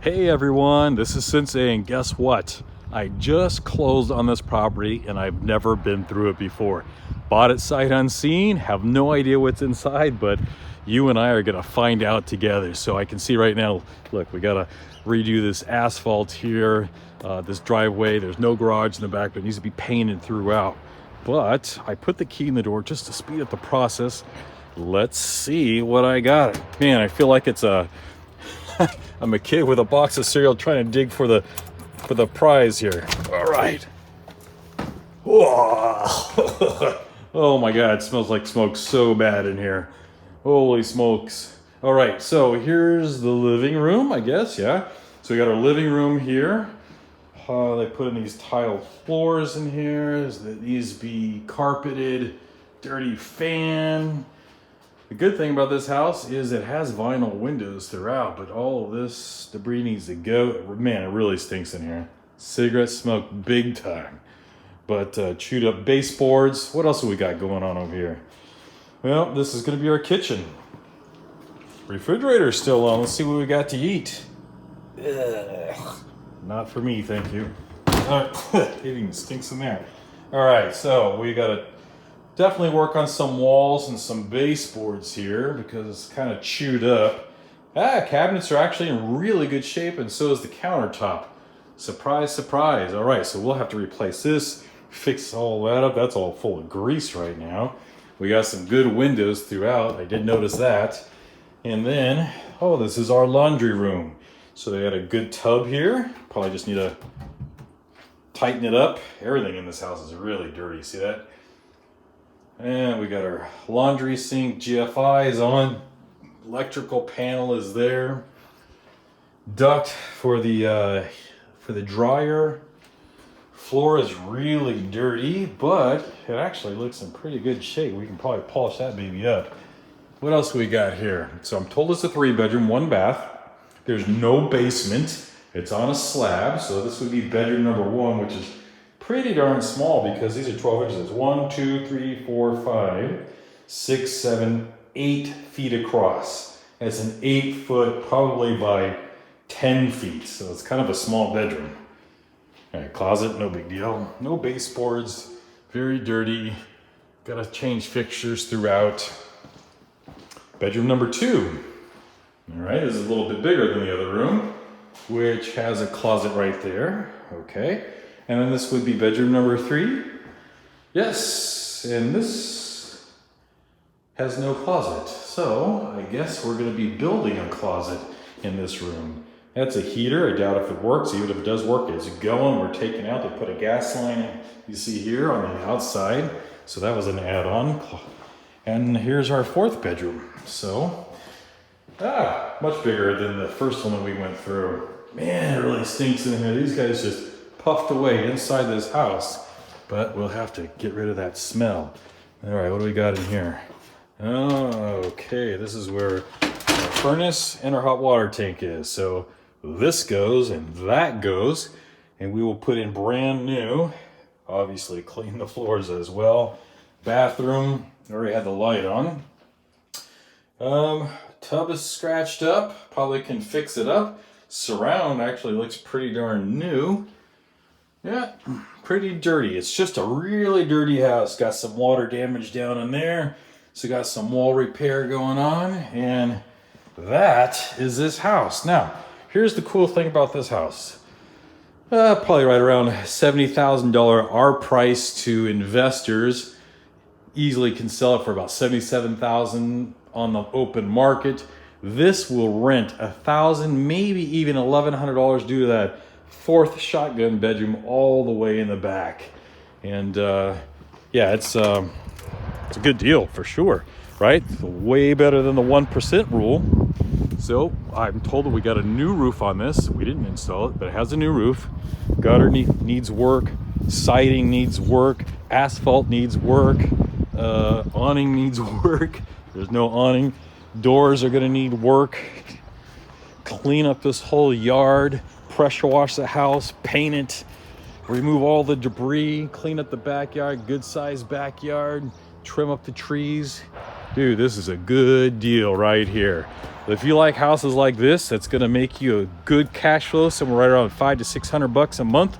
Hey everyone, this is Sensei, and guess what? I just closed on this property and I've never been through it before. Bought it sight unseen, have no idea what's inside, but you and I are gonna find out together. So I can see right now, look, we gotta redo this asphalt here, this driveway. There's no garage in the back, but it needs to be painted throughout. But I put the key in the door just to speed up the process. Let's see what I got. Man, I feel like it's I'm a kid with a box of cereal trying to dig for the prize here. All right. Whoa. Oh my God, it smells like smoke so bad in here. Holy smokes. All right, so here's the living room, I guess, yeah. So we got our living room here. They put in these tiled floors in here. These be carpeted, dirty fan. The good thing about this house is it has vinyl windows throughout, but all of this debris needs to go. Man, it really stinks in here. Cigarette smoke big time. But chewed up baseboards. What else have we got going on over here? Well, this is going to be our kitchen. Refrigerator's still on. Let's see what we got to eat. Ugh. Not for me, thank you. It even stinks in there. All right, so we got to definitely work on some walls and some baseboards here because it's kind of chewed up. Cabinets are actually in really good shape, and so is the countertop. Surprise, surprise. All right, so we'll have to replace this, fix all that up. That's all full of grease right now. We got some good windows throughout. I did notice that. And then, oh, this is our laundry room. So they got a good tub here. Probably just need to tighten it up. Everything in this house is really dirty. See that? And we got our laundry sink. GFI is on. Electrical panel is there. Duct for the dryer. Floor is really dirty, but it actually looks in pretty good shape. We can probably polish that baby up. What else we got here? So I'm told it's a 3-bedroom, 1 bath. There's no basement. It's on a slab, so this would be bedroom number 1, which is pretty darn small because these are 12 inches. It's 1, 2, 3, 4, 5, 6, 7, 8 feet across. And it's an 8 foot, probably by 10 feet. So it's kind of a small bedroom. All right, closet, no big deal. No baseboards, very dirty. Gotta change fixtures throughout. Bedroom number 2. All right, this is a little bit bigger than the other room, which has a closet right there. Okay. And then this would be bedroom number 3. Yes, and this has no closet. So I guess we're gonna be building a closet in this room. That's a heater. I doubt if it works. Even if it does work, it's going. We're taking out. They put a gas line in, you see here on the outside. So that was an add-on. And here's our 4th bedroom. So, much bigger than the first one that we went through. Man, it really stinks in here. These guys just puffed away inside this house. But we'll have to get rid of that smell. All right, what do we got in here? Oh, okay, this is where our furnace and our hot water tank is. So this goes and that goes, and we will put in brand new, obviously clean the floors as well. Bathroom, already had the light on. Tub is scratched up, probably can fix it up. Surround actually looks pretty darn new. Yeah, pretty dirty. It's just a really dirty house. Got some water damage down in there. So got some wall repair going on, and that is this house. Now, here's the cool thing about this house. Probably right around $70,000 our price to investors. Easily can sell it for about $77,000 on the open market. This will rent $1,000, maybe even $1,100 due to that 4th shotgun bedroom all the way in the back. And yeah, it's a good deal for sure, right? Way better than the 1% rule. So I'm told that we got a new roof on this. We didn't install it, but it has a new roof. Gutter needs work. Siding needs work. Asphalt needs work. Awning needs work. There's no awning. Doors are gonna need work. Clean up this whole yard. Pressure wash the house. Paint it. Remove all the debris. Clean up the backyard. Good sized backyard. Trim up the trees. Dude, this is a good deal right here. If you like houses like this, that's gonna make you a good cash flow, somewhere right around $500 to $600 a month.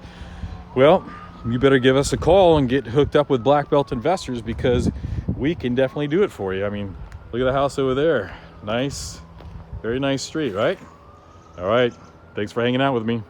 Well, you better give us a call and get hooked up with Black Belt Investors, because we can definitely do it for you. I mean, look at the house over there. Nice, very nice street, right? All right, thanks for hanging out with me.